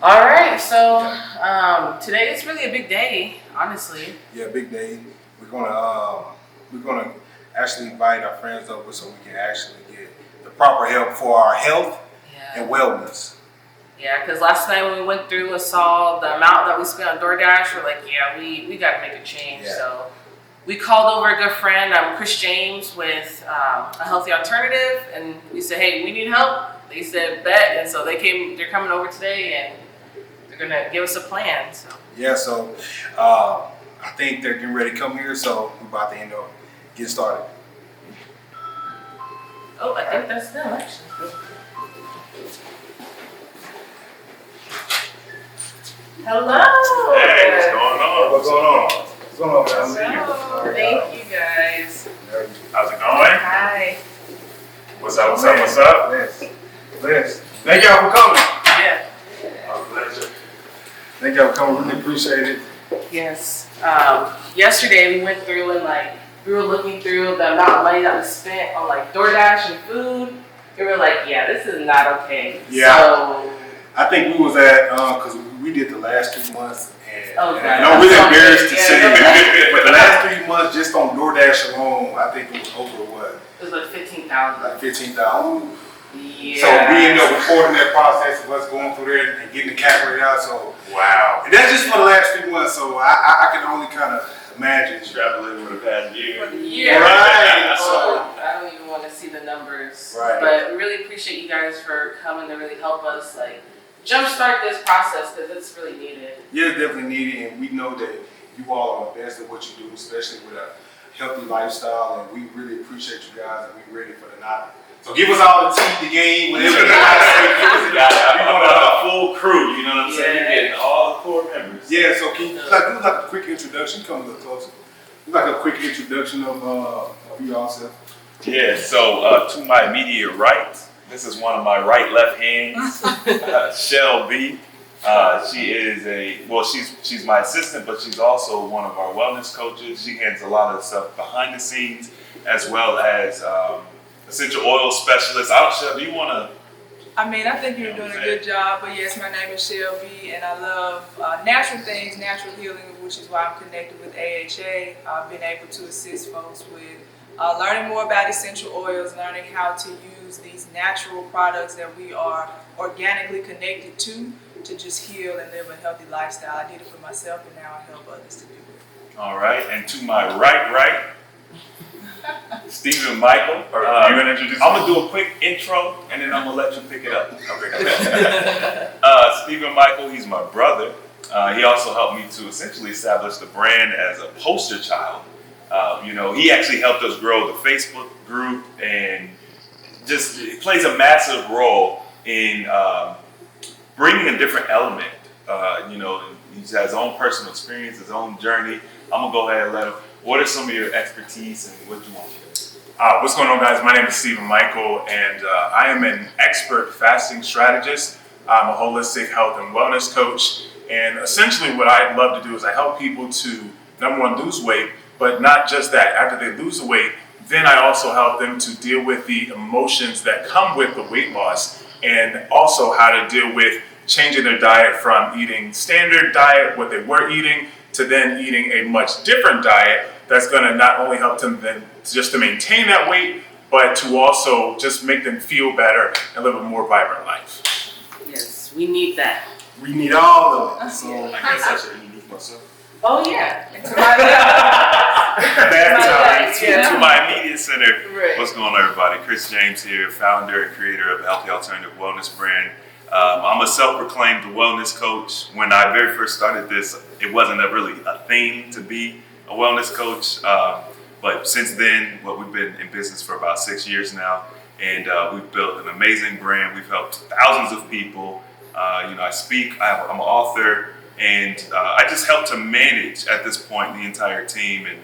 All right, so today is really a big day, honestly. Yeah, big day. We're gonna actually invite our friends over so we can actually get the proper help for our health and wellness. Yeah, because last night when we went through and saw the amount that we spent on DoorDash, we're like, yeah, we got to make a change. Yeah. So we called over a good friend, Chris James, with a healthy alternative, and we said, hey, we need help. They said, bet, and so they're coming over today, and they're gonna give us a plan. So Yeah, so I think they're getting ready to come here, so we're about to get started. Oh, I think that's them actually. Hello. Hey, what's going on? What's going on? What's going on, man? Hello. Thank you guys. How's it going? Hi. What's up? What's up? What's up? Bless. Thank y'all for coming. Yeah. Our pleasure. Thank y'all for coming. Really appreciate it. Yes. Yesterday we went through and we were looking through the amount of money that was spent on DoorDash and food. And we were like, yeah, this is not okay. Yeah. So, I think we was at because we did the last 2 months, and okay. I'm really embarrassed to say, Yeah. but the last 3 months just on DoorDash alone, I think it was over what? It was like 15,000. Like 15,000. Yeah. So we ended up recording that process of us going through there and getting the calculator out. So Wow. and that's just for the last 3 months. So I can only kind of imagine. Extrapolating over the past year. For the year. Right. Oh, I don't even want to see the numbers. Right. But we really appreciate you guys for coming to really help us jumpstart this process because it's really needed. Yeah, it's definitely needed, and we know that you all are the best at what you do, especially with a healthy lifestyle. And we really appreciate you guys, and we're ready for the night. So give us all the tea, the game, whatever you guys say. We got a full crew, you know what I'm saying? Yeah. You're getting all the core members. Yeah, so can you do a quick introduction? Come a little closer. Do a quick introduction of you all self. Yeah, so to my immediate right, this is one of my left hands, Shell B. She is she's my assistant, but she's also one of our wellness coaches. She handles a lot of stuff behind the scenes, as well as essential oil specialist. Shell, do you want to? I think you're doing a good job, but yes, my name is Shelby, and I love natural things, natural healing, which is why I'm connected with AHA. I've been able to assist folks with learning more about essential oils, learning how to use these natural products that we are organically connected to just heal and live a healthy lifestyle. I did it for myself, and now I help others to do it. All right, and to my right, Stephen Michael. You gonna introduce? I'm gonna do a quick intro, and then I'm gonna let you pick it up. Okay. Stephen Michael, he's my brother. He also helped me to essentially establish the brand as a poster child. He actually helped us grow the Facebook group, and just it plays a massive role in bringing a different element. He has his own personal experience, his own journey. I'm gonna go ahead and let him. What are some of your expertise and what you want to do? What's going on, guys? My name is Stephen Michael, and I am an expert fasting strategist. I'm a holistic health and wellness coach, and essentially what I love to do is I help people to, number one, lose weight, but not just that. After they lose the weight, then I also help them to deal with the emotions that come with the weight loss, and also how to deal with changing their diet from eating standard diet, what they were eating, to then eating a much different diet that's going to not only help them then just to maintain that weight, but to also just make them feel better and live a more vibrant life. Yes, we need that. We need all of it. So I guess I should introduce myself. Oh yeah. And to To my immediate center, Right. What's going on, everybody? Chris James here, founder and creator of Healthy Alternative Wellness brand. I'm a self-proclaimed wellness coach. When I very first started this, it wasn't really a thing to be a wellness coach. But since then, we've been in business for about 6 years now, and we've built an amazing brand. We've helped thousands of people. I speak, I'm an author, and I just help to manage at this point the entire team and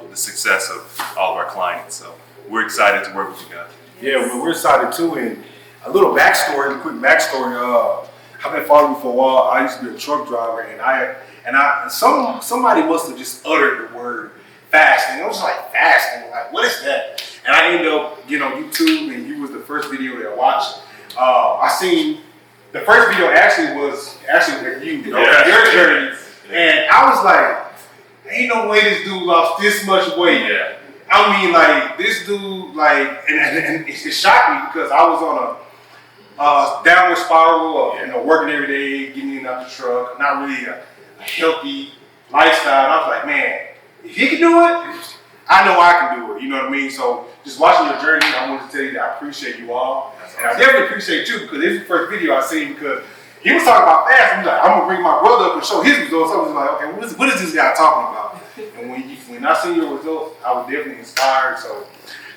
the success of all of our clients. So we're excited to work with you guys. yeah, we're excited too. And a little backstory, quick backstory. I've been following you for a while. I used to be a truck driver, and somebody must have just uttered the word fasting. I was like, fasting? Like, what is that? And I ended up getting on YouTube, and you was the first video that I watched. I seen the first video actually was with you, Yeah. your journey, and I was like, ain't no way this dude lost this much weight. Yeah. I mean, like this dude, like, and it shocked me because I was on a downward spiral of working every day, getting in and out the truck, not really a healthy lifestyle. And I was like, man, if he can do it, I know I can do it. You know what I mean? So just watching your journey, I wanted to tell you that I appreciate you all. And I definitely appreciate you because this is the first video I seen because he was talking about fast. I'm like, I'm gonna bring my brother up and show his results. I was like, okay, what is this guy talking about? And when I see your results, I was definitely inspired. So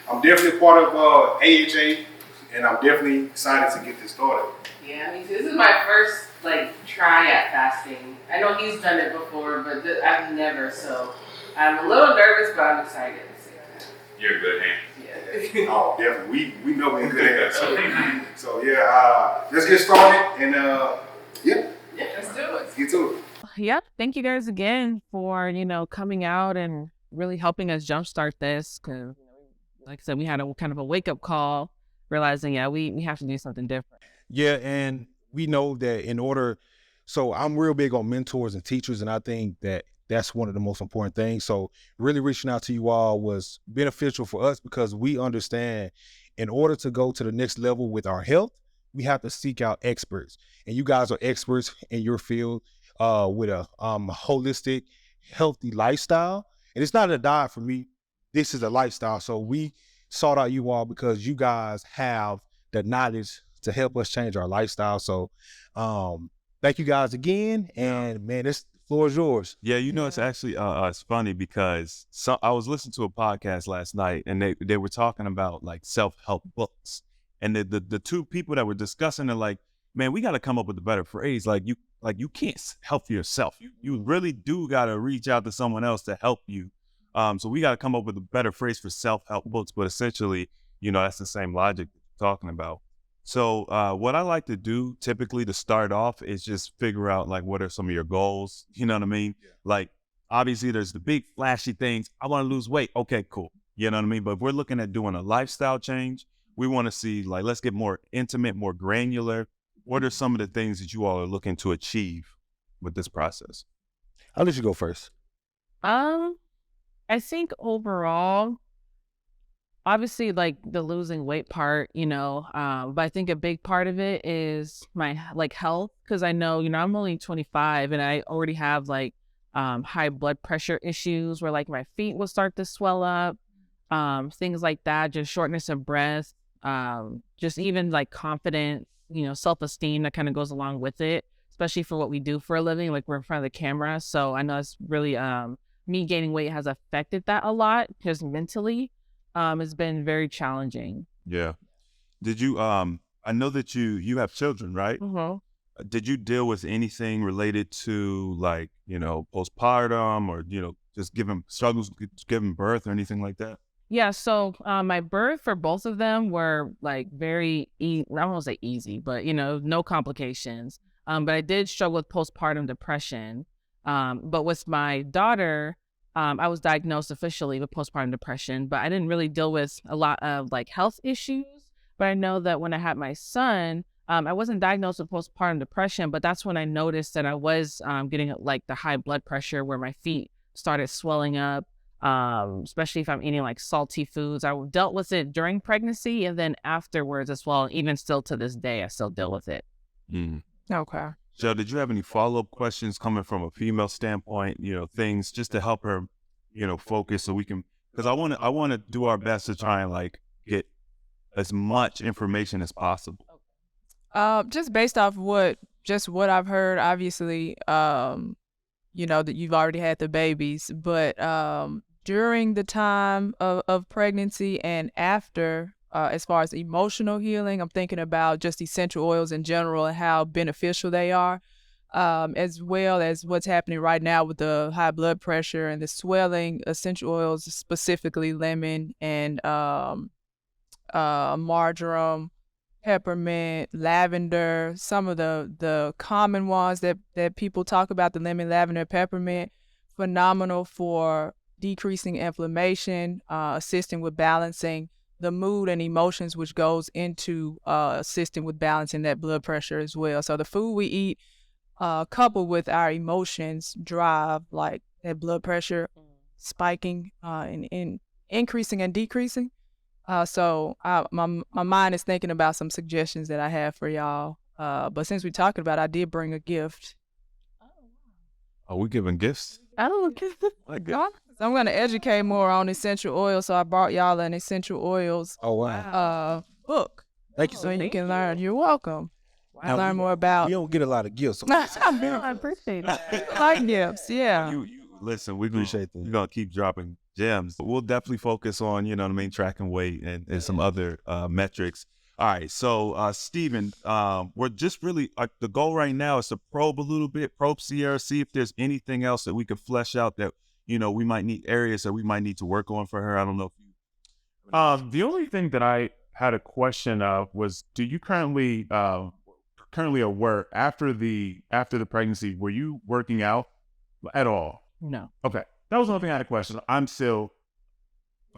I'm definitely a part of AHA, and I'm definitely excited to get this started. Yeah, I mean, this is my first try at fasting. I know he's done it before, but I've never. So I'm a little nervous, but I'm excited at the same time. You're in good hands. Yeah. Oh, definitely. We know we're in good hands. So yeah, let's get started and Let's do it. let's get to it. Yep. Thank you guys again for, coming out and really helping us jumpstart this. Cause like I said, we had a kind of a wake up call, realizing, we have to do something different. Yeah. And we know that so I'm real big on mentors and teachers. And I think that that's one of the most important things. So really reaching out to you all was beneficial for us because we understand in order to go to the next level with our health, we have to seek out experts. And you guys are experts in your field with a holistic, healthy lifestyle. And it's not a diet for me. This is a lifestyle. So we sought out you all because you guys have the knowledge to help us change our lifestyle. So thank you guys again. And man, this floor is yours. Yeah, it's actually it's funny because I was listening to a podcast last night and they were talking about self-help books. And the two people that were discussing are like, man, we got to come up with a better phrase. You can't help yourself. You really do got to reach out to someone else to help you. So we got to come up with a better phrase for self-help books. But essentially, that's the same logic you're talking about. So what I like to do typically to start off is just figure out what are some of your goals. You know what I mean? Yeah. Obviously there's the big flashy things. I want to lose weight. Okay, cool. You know what I mean? But if we're looking at doing a lifestyle change, we want to see let's get more intimate, more granular. What are some of the things that you all are looking to achieve with this process? I'll let you go first. I think overall, obviously the losing weight part, but I think a big part of it is my health. Cause I know, I'm only 25 and I already have high blood pressure issues where my feet will start to swell up, things like that, just shortness of breath, just even confidence, self-esteem that kind of goes along with it, especially for what we do for a living. We're in front of the camera. So I know it's really, me gaining weight has affected that a lot because mentally, it's been very challenging. Yeah. Did you, I know that you have children, right? Mm-hmm. Did you deal with anything related to postpartum or, just struggles giving birth or anything like that? Yeah, so my birth for both of them were very, I won't say easy, but no complications. But I did struggle with postpartum depression. But with my daughter, I was diagnosed officially with postpartum depression, but I didn't really deal with a lot of health issues. But I know that when I had my son, I wasn't diagnosed with postpartum depression, but that's when I noticed that I was getting the high blood pressure where my feet started swelling up. Especially if I'm eating salty foods. I dealt with it during pregnancy and then afterwards as well. Even still to this day, I still deal with it. Mm-hmm. Okay. Joe, did you have any follow-up questions coming from a female standpoint, things just to help her, focus so we can, because I want to do our best to try and get as much information as possible. Just based off what I've heard, obviously, that you've already had the babies, but during the time of pregnancy and after, as far as emotional healing, I'm thinking about just essential oils in general and how beneficial they are, as well as what's happening right now with the high blood pressure and the swelling. Essential oils, specifically lemon and marjoram, peppermint, lavender, some of the common ones that people talk about, the lemon, lavender, peppermint, phenomenal for decreasing inflammation, assisting with balancing the mood and emotions which goes into assisting with balancing that blood pressure as well. So the food we eat, coupled with our emotions, drive like that blood pressure spiking and increasing and decreasing. So my mind is thinking about some suggestions that I have for y'all. But since we're talking about it, I did bring a gift. Are we giving gifts? I don't know. So I'm going to educate more on essential oils. So I brought y'all an essential oils Oh, wow. book. Thank you So so you much. can learn. You're welcome. Now, Learn more about. We don't get a lot of gifts. So I appreciate that. I like gifts, yeah. You listen, Appreciate that. we're gonna keep dropping gems. We'll definitely focus on, you know what I mean, tracking weight and some other metrics. All right, so Stephen, we're just really the goal right now is to probe a little bit, probe Sierra, see if there's anything else that we could flesh out that, you know, we might need areas that we might need to work on for her. I don't know if you. The only thing that I had a question of was, do you currently at work after the pregnancy? Were you working out at all? No. Okay, that was the only thing I had a question. I'm still.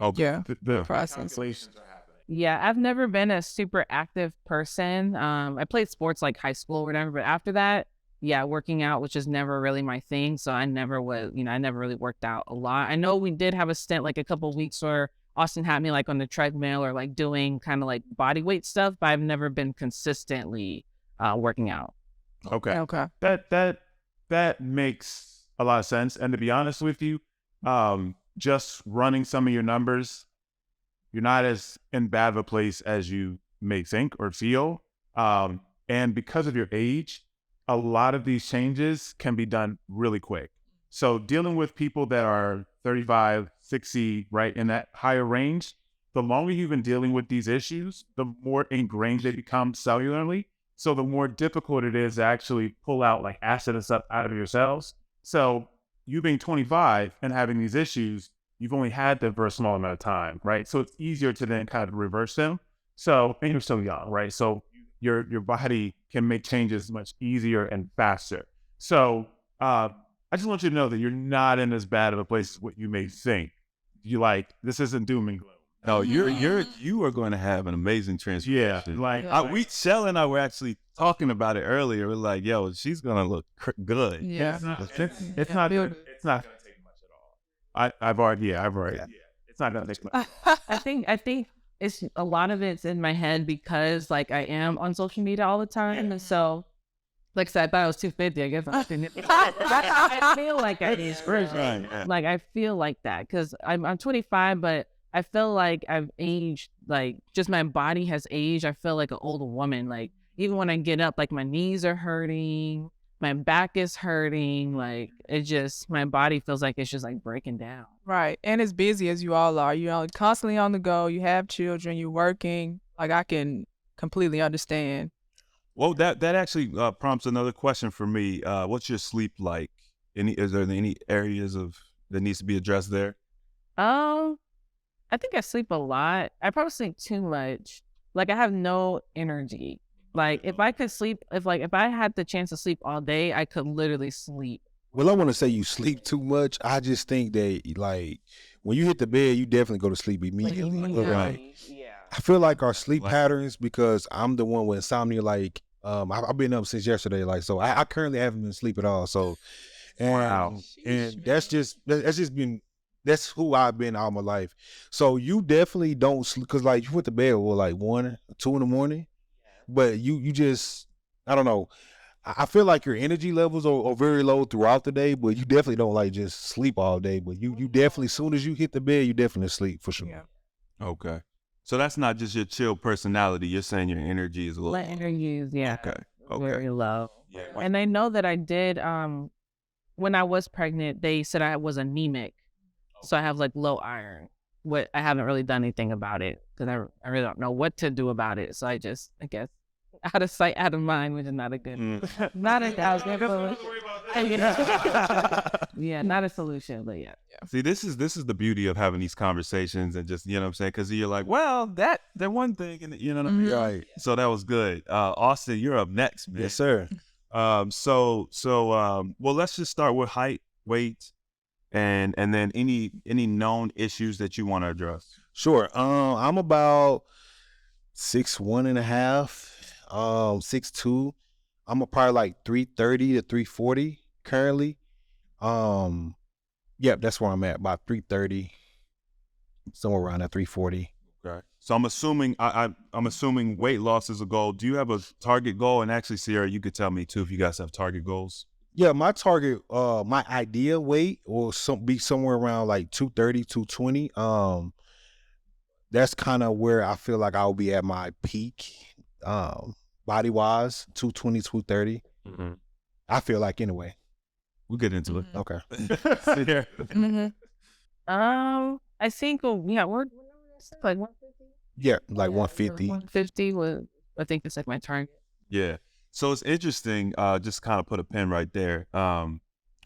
Okay. Yeah. The Process. calculations are happening. Yeah, I've never been a super active person. I played sports like high school or whatever, but after that, yeah, working out, which is never really my thing. So I never really worked out a lot. I know we did have a stint like a couple of weeks where Austin had me like on the treadmill or like doing kind of like body weight stuff, but I've never been consistently working out. Okay. Okay. That makes a lot of sense. And to be honest with you, just running some of your numbers, you're not as in bad of a place as you may think or feel. And because of your age, a lot of these changes can be done really quick. So dealing with people that are 35, 60, right, in that higher range, the longer you've been dealing with these issues, the more ingrained they become cellularly. So the more difficult it is to actually pull out like acid and stuff out of your cells. So you being 25 and having these issues, you've only had them for a small amount of time, right? So it's easier to then kind of reverse them. So, and you're still young, right? So your body can make changes much easier and faster. So I just want you to know that you're not in as bad of a place as what you may think. This isn't doom and gloom. No, you are going to have an amazing transformation. Yeah, like Shell and I were actually talking about it earlier. We're like, yo, she's gonna look good. Yeah. it's not going to take much at all. I've already. It's not going to take much. I think it's a lot of it's in my head because like I am on social media all the time, and so like I said, I thought I was 250. I guess I feel like I is like I feel like that because I'm 25, but I feel like I've aged. Like just my body has aged. I feel like an older woman. Like even when I get up, like my knees are hurting, my back is hurting. Like my body feels like it's just like breaking down. Right. And as busy as you all are, you're constantly on the go. You have children, you're working. Like I can completely understand. Well, that actually prompts another question for me. What's your sleep like? Is there any areas that needs to be addressed there? I think I sleep a lot. I probably sleep too much. Like I have no energy. Like if I could sleep, if I had the chance to sleep all day, I could literally sleep. Well, I want to say you sleep too much. I just think that like when you hit the bed, you definitely go to sleep immediately. Right. Yeah. I feel like our sleep patterns, because I'm the one with insomnia. Like I've been up since yesterday. Like so, I currently haven't been asleep at all. So, and that's who I've been all my life. So you definitely don't sleep because like you went to bed with like 1 or 2 in the morning, but you just I don't know. I feel like your energy levels are very low throughout the day, but you definitely don't like just sleep all day. But you definitely, as soon as you hit the bed, you definitely sleep for sure. Yeah. Okay. So that's not just your chill personality. You're saying your energy is a little. Energy is Okay. very low. Yeah. And I know that I did. When I was pregnant, they said I was anemic, so I have like low iron. What I haven't really done anything about it because I really don't know what to do about it. So I guess out of sight, out of mind, which is not a good, not a yeah, not a solution, but yeah. See, this is the beauty of having these conversations and just, you know what I'm saying? Because you're like, well, that one thing, and you know what I mean? Right. So that was good. Austin, you're up next, man. Yes, sir. Well, let's just start with height, weight, and then any known issues that you want to address. Sure. I'm about 6'1.5", 6'2". I'm probably like 330 to 340 currently. Yep, that's where I'm at, about 330, somewhere around that 340. Okay. So I'm assuming I'm assuming weight loss is a goal. Do you have a target goal? And actually, Sierra, you could tell me too if you guys have target goals. Yeah, my target, my ideal weight will be somewhere around like 230, 220. That's kind of where I feel like I'll be at my peak, body wise, 220, 230. Mm-hmm. I feel like anyway. We'll get into it. Okay. Sierra. I think we're like 150. Yeah, like 150. 150 was, I think that's like my target. Yeah. So it's interesting, just kind of put a pin right there.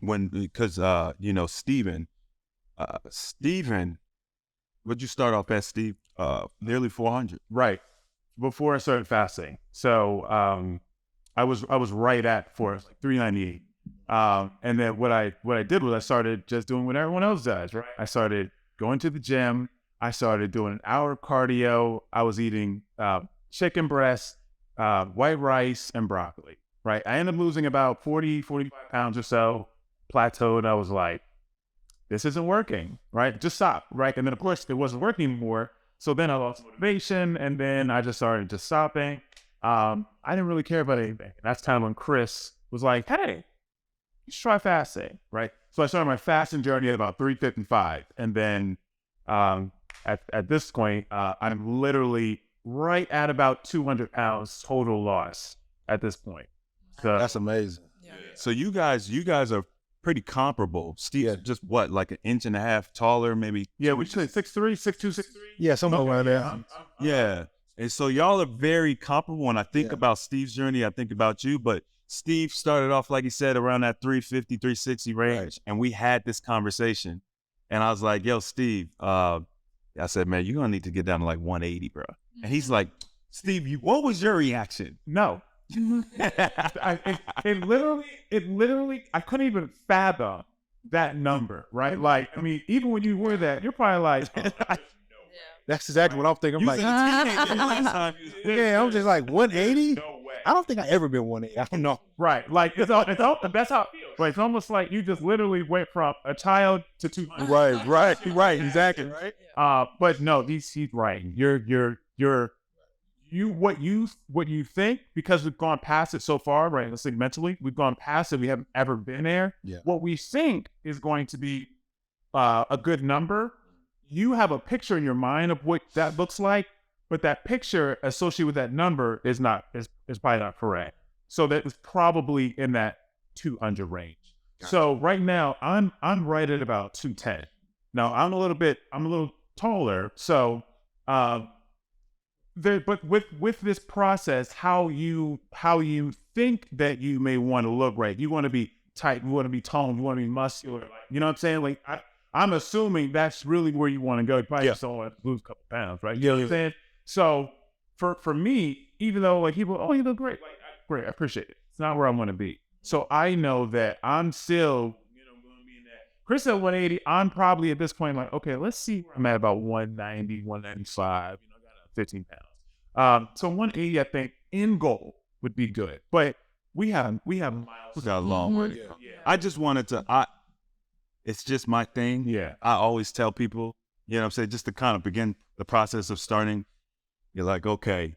Because Steven, what'd you start off at, Steve? Nearly 400. Right. Before I started fasting. So I was right at 398. And then what I did was I started just doing what everyone else does, right? I started going to the gym. I started doing an hour of cardio. I was eating chicken breast, white rice, and broccoli, right? I ended up losing about 45 pounds or so, plateaued. I was like, this isn't working, right? Just stop, right? And then, of course, it wasn't working anymore. So then I lost motivation, and then I just started just stopping. I didn't really care about anything. And that's kind of when Chris was like, hey, you should try fasting, right? So I started my fasting journey at about 355. And then at this point, I'm literally right at about 200 pounds total loss at this point. So That's amazing. Yeah. So you guys are pretty comparable. Steve, just what, like an inch and a half taller, maybe? yeah, we say 6'3", 6'2", 6'3". Yeah, somewhere around there. Yeah. And so y'all are very comparable. When I think about Steve's journey, I think about you, but Steve started off, like he said, around that 350, 360 range. Right. And we had this conversation. And I was like, yo, Steve, I said, man, you're going to need to get down to like 180, bro. And he's like, Steve, what was your reaction? No. It literally, I couldn't even fathom that number, right? Like, I mean, even when you were that, you're probably like, That's exactly what I'm thinking. I'm like, yeah, I'm just like 180. no way. I don't think I ever been 180. I don't know. Right. Like, that's how it feels. Right. It's almost like you just literally went from a child to 200. Right, exactly, right. But no, he's right. What you think, because we've gone past it so far, right? Let's say mentally, we've gone past it. We haven't ever been there. Yeah. What we think is going to be a good number, you have a picture in your mind of what that looks like, but that picture associated with that number is probably not correct. So that is probably in that 200 range. Gotcha. So right now I'm right at about 210. Now I'm a little taller. So but with this process, how you think that you may want to look, right? You want to be tight, you want to be toned, you want to be muscular, like, you know what I'm saying? Like I'm assuming that's really where you want to go. You probably just don't want to lose a couple pounds, right? You know what I'm saying? So for me, even though like people, oh, you look great, like great, I appreciate it. It's not where I want to be. So I know that I'm still, going to be in that. Chris at 180, I'm probably at this point like, okay, let's see where I'm at, about 190, 195. I got 15 pounds. So 180, I think, in goal would be good. But we have miles. We got a long way to go. Yeah. I just wanted to, it's just my thing. Yeah. I always tell people, you know what I'm saying, just to kind of begin the process of starting, you're like, okay,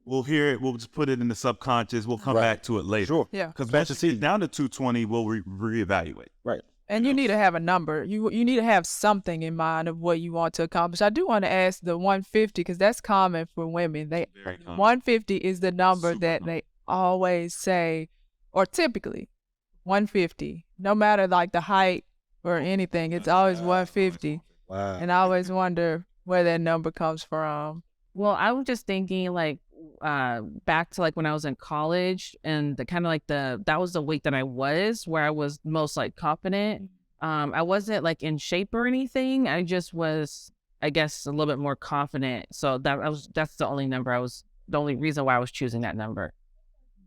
we'll hear it, we'll just put it in the subconscious, we'll come back to it later. Sure. Yeah. Because once it gets down to 220, we'll reevaluate. Right. And you need to have a number. You need to have something in mind of what you want to accomplish. I do want to ask the 150 because that's common for women. Very common. 150 is the number Super that common. they always say, or typically 150. No matter like the height or anything, it's always 150. Wow. And I always wonder where that number comes from. Well, I was just thinking like back to like when I was in college and the kind of like that was the weight that I was where I was most like confident. I wasn't like in shape or anything. I just was, I guess, a little bit more confident. So that's the only reason why I was choosing that number.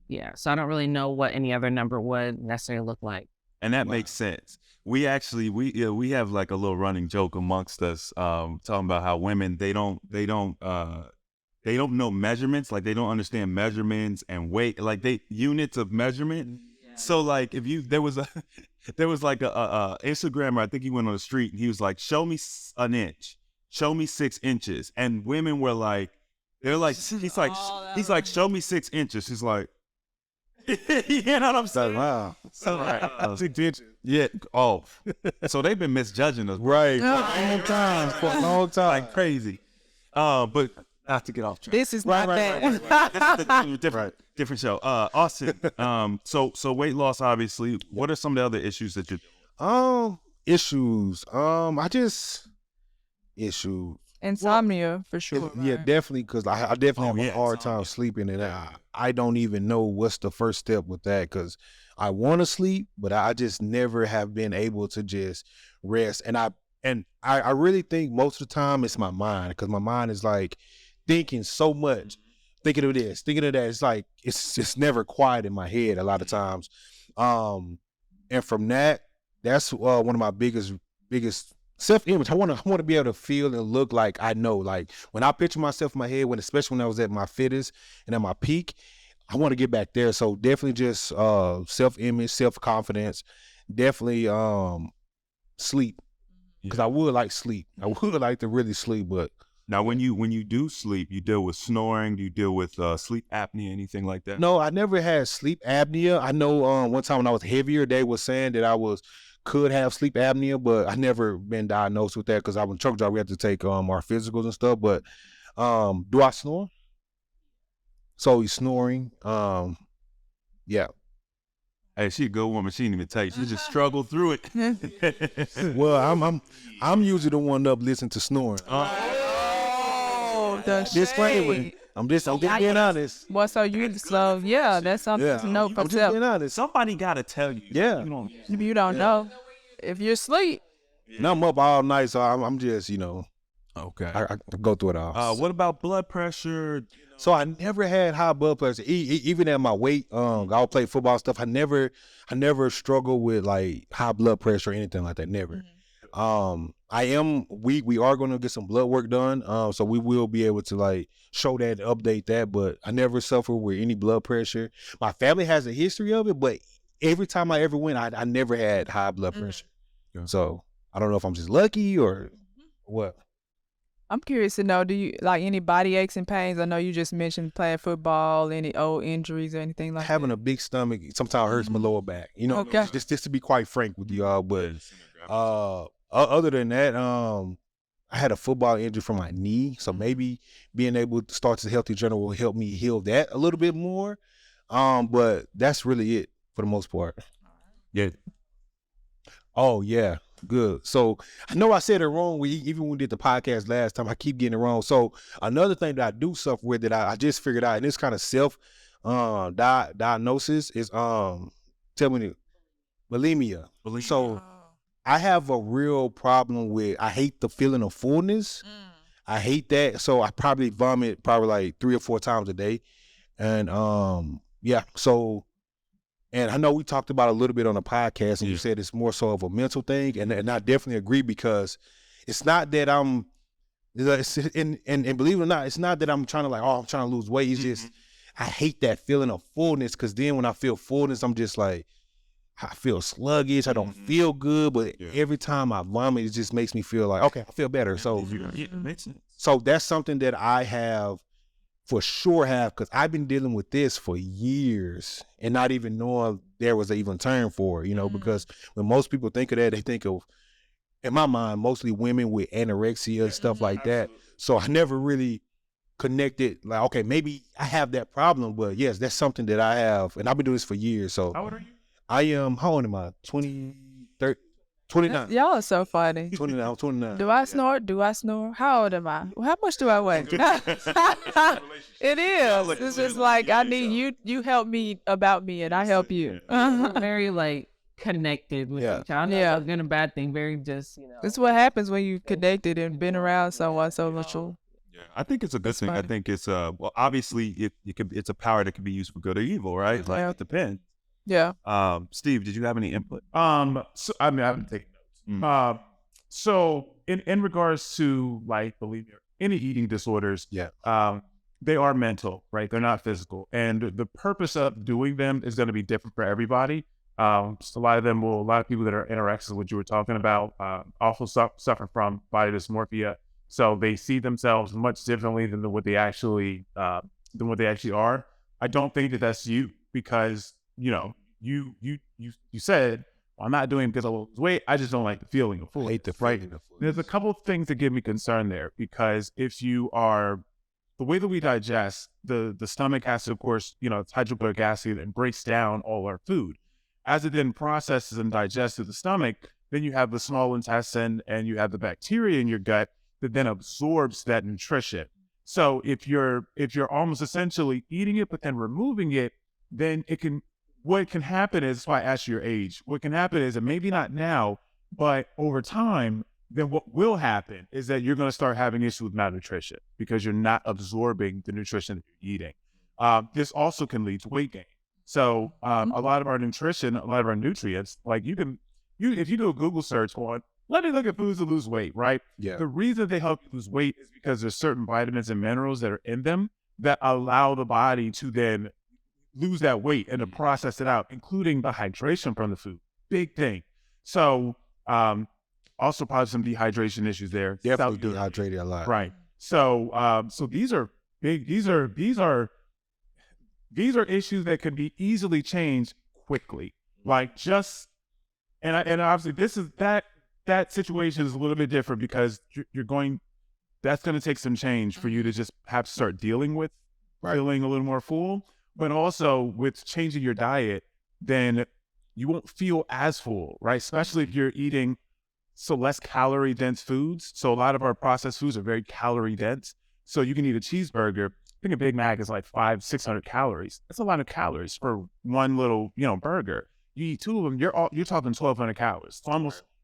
Yeah. So I don't really know what any other number would necessarily look like. and that makes sense. We actually we have like a little running joke amongst us, talking about how women they don't know measurements, like they don't understand measurements and weight, like they units of measurement. So like if you there was like a Instagrammer, I think he went on the street and he was like, show me an inch, show me 6 inches, and women were like, they're like, he's like, show me 6 inches. He's like, you know what I'm saying? Wow. So yeah. Oh, so they've been misjudging us, Right. For a long time. like crazy. But not to get off track. This is not that. Different show. Austin. So weight loss, obviously. What are some of the other issues that you? Issues. Issues. Insomnia for sure. Yeah, right? definitely, because I definitely have a hard time sleeping, and I don't even know what's the first step with that, because I want to sleep, but I just never have been able to just rest. And I really think most of the time it's my mind, because my mind is like thinking so much, thinking of this, thinking of that. It's like it's never quiet in my head a lot of times. And from that's one of my biggest self-image. I want to be able to feel and look like I know. Like when I picture myself in my head, especially when I was at my fittest and at my peak, I want to get back there. So definitely just self-image, self-confidence, definitely sleep, because I would like sleep. I would like to really sleep, but Now, when you do sleep, you deal with snoring. Do you deal with sleep apnea, anything like that? no, I never had sleep apnea. I know one time when I was heavier, they were saying that could have sleep apnea, but I never been diagnosed with that, because I was a truck driver. We had to take our physicals and stuff. But do I snore? So he's snoring. Yeah. Hey, she a good woman. She didn't even tell you. She just struggled through it. Well, I'm usually the one up listening to snoring. Disclaimer. I'm just being honest. Well, so yeah, that's something to know for I'm just self. being honest. Somebody got to tell you. Yeah. You don't know if you're asleep. Now I'm up all night, so I'm just Okay. I go through it all. What about blood pressure? So I never had high blood pressure, even at my weight. I would play football and stuff. I never struggled with like high blood pressure or anything like that. Never. We are going to get some blood work done. So we will be able to like show that, update that. But I never suffered with any blood pressure. My family has a history of it, but every time I ever went, I never had high blood pressure. Yeah. So I don't know if I'm just lucky or what. I'm curious to know, do you like any body aches and pains? I know you just mentioned playing football, any old injuries or anything like Having that? a big stomach sometimes hurts my lower back. Okay. Just to be quite frank with y'all. But other than that, I had a football injury from my knee, so maybe being able to start this healthy journey will help me heal that a little bit more. But that's really it for the most part. Yeah. Oh yeah, good. So I know I said it wrong. Even when we did the podcast last time, I keep getting it wrong. So another thing that I do suffer with that I just figured out, and this kind of self diagnosis is bulimia. So I have a real problem with, I hate the feeling of fullness. I hate that. So I probably vomit like 3 or 4 times a day. And yeah, so, and I know we talked about it a little bit on the podcast, and you said it's more so of a mental thing. And I definitely agree, because it's not that and believe it or not, it's not that I'm trying to lose weight. It's just, I hate that feeling of fullness, because then when I feel fullness, I'm just like, I feel sluggish. I don't feel good, but every time I vomit, it just makes me feel like, okay, I feel better. So, Makes sense. so that's something that I have for sure because I've been dealing with this for years and not even knowing there was even a term for it, because when most people think of that, they think of, in my mind, mostly women with anorexia and stuff like that. So I never really connected, like, okay, maybe I have that problem, but yes, that's something that I have, and I've been doing this for years. So How old are you? I am, how old am I? 29. Y'all are so funny. 29. Do I snore? How old am I? How much do I weigh? It is. It's just like, I need you help me about me, and I help you. Very like connected with each other. I know Yeah. that's good and bad thing. Very just This is what happens when you connected and been around someone so much. Yeah, I think it's a good thing. I think it's well, obviously it's a power that can be used for good or evil, right? Like it depends. Yeah. Steve, did you have any input? So I mean, I've been taking notes. So in regards to like, believe me, any eating disorders, they are mental, right? They're not physical, and the purpose of doing them is going to be different for everybody. So a lot of people that are anorexic, what you were talking about, also suffer from body dysmorphia. So they see themselves much differently than what they actually are. I don't think that that's you, because you said, well, I'm not doing it because I lose weight. I just don't like the feeling of food. Hate the right? feeling of food. There's a couple of things that give me concern there, because if you are, the way that we digest, the stomach has to, of course, it's hydrochloric acid and breaks down all our food. As it then processes and digests through the stomach, then you have the small intestine and you have the bacteria in your gut that then absorbs that nutrition. So if you're almost essentially eating it but then removing it, then what can happen is, that's why I asked your age. What can happen is, and maybe not now, but over time, then what will happen is that you're going to start having issues with malnutrition because you're not absorbing the nutrition that you're eating. This also can lead to weight gain. So a lot of our nutrition, a lot of our nutrients, like if you do a Google search on, let me look at foods to lose weight, right? Yeah. The reason they help you lose weight is because there's certain vitamins and minerals that are in them that allow the body to then lose that weight and to process it out, including the hydration from the food. Big thing. So also probably some dehydration issues there. Definitely dehydrated a lot. Right. So so these are big, these are issues that can be easily changed quickly. Like and obviously this is that situation is a little bit different, because that's going to take some change for you to just have to start dealing with feeling a little more full. But also with changing your diet, then you won't feel as full, right? Especially if you're eating less calorie dense foods. So a lot of our processed foods are very calorie dense. So you can eat a cheeseburger. I think a Big Mac is like 500-600 calories. That's a lot of calories for one little, burger. You eat two of them, you're talking 1,200 calories.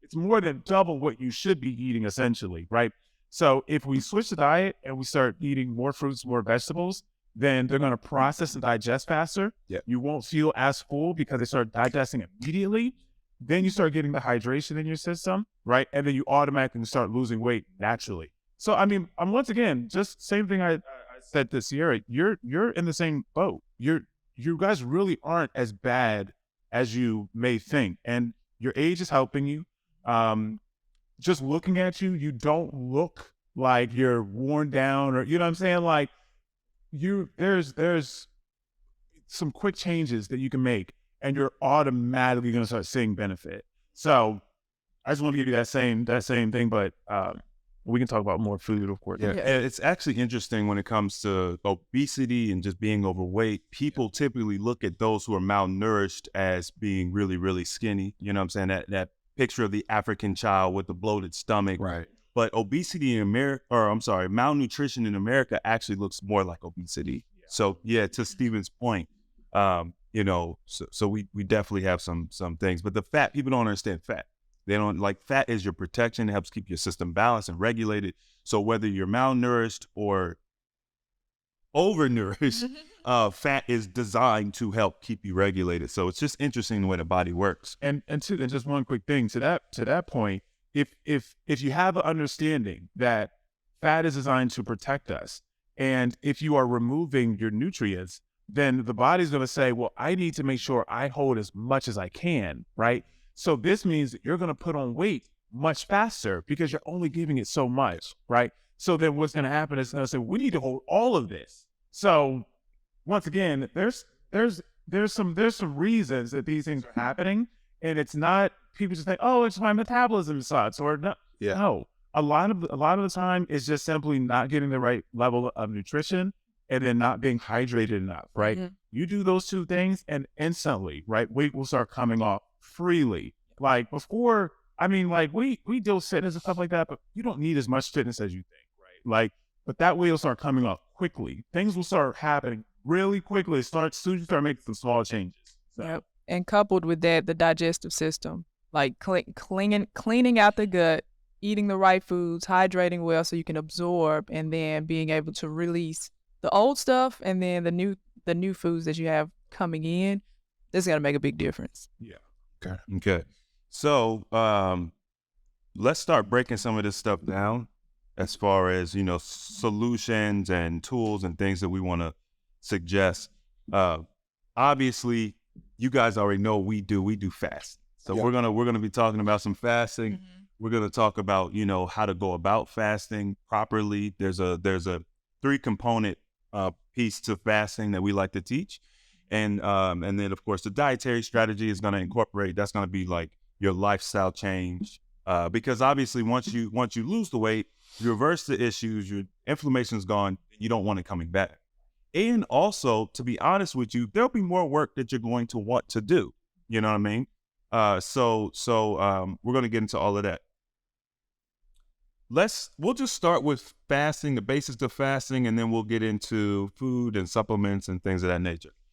It's more than double what you should be eating, essentially, right? So if we switch the diet and we start eating more fruits, more vegetables, then they're going to process and digest faster. Yeah. You won't feel as full because they start digesting immediately. Then you start getting the hydration in your system, right? And then you automatically start losing weight naturally. So, I mean, once again, just same thing I said to Sierra, you're in the same boat. You guys really aren't as bad as you may think. And your age is helping you. Just looking at you, you don't look like you're worn down, or, you know what I'm saying? Like, there's some quick changes that you can make, and you're automatically going to start seeing benefit. So I just want to give you that same thing, but we can talk about more food, of course. Yeah, and it's actually interesting when it comes to obesity and just being overweight. People typically look at those who are malnourished as being really, really skinny. You know what I'm saying? That picture of the African child with the bloated stomach. Right. But obesity in America, malnutrition in America actually looks more like obesity. Yeah. So yeah, to Stephen's point, so we definitely have some things. But the fat, people don't understand fat. They don't like fat is your protection. It helps keep your system balanced and regulated. So whether you're malnourished or overnourished, fat is designed to help keep you regulated. So it's just interesting the way the body works. And just one quick thing to that point, if you have an understanding that fat is designed to protect us, and if you are removing your nutrients, then the body's going to say, well, I need to make sure I hold as much as I can, right? So this means that you're going to put on weight much faster because you're only giving it so much, right? So then what's going to happen is going to say, we need to hold all of this. So once again, there's some reasons that these things are happening, and it's not people just think, oh, it's my metabolism sucks, or no. Yeah. No, a lot of the time it's just simply not getting the right level of nutrition and then not being hydrated enough, right? Mm-hmm. You do those two things, and instantly, right, weight will start coming off freely. Like before, I mean, like we deal with fitness and stuff like that, but you don't need as much fitness as you think, right? Like, but that weight will start coming off quickly. Things will start happening really quickly. Soon as you start making some small changes. So. Yep. And coupled with that, the digestive system, like cleaning out the gut, eating the right foods, hydrating well so you can absorb, and then being able to release the old stuff, and then the new foods that you have coming in. It's gonna make a big difference. Okay. So let's start breaking some of this stuff down as far as, solutions and tools and things that we want to suggest. Obviously, you guys already know we do fast. So we're gonna be talking about some fasting. Mm-hmm. We're gonna talk about, how to go about fasting properly. There's a 3-component piece to fasting that we like to teach. And then of course the dietary strategy is gonna incorporate, that's gonna be like your lifestyle change. Because obviously once you lose the weight, you reverse the issues, your inflammation's gone, you don't want it coming back. And also, to be honest with you, there'll be more work that you're going to want to do. You know what I mean? So we're going to get into all of that. We'll just start with fasting, the basics of fasting, and then we'll get into food and supplements and things of that nature.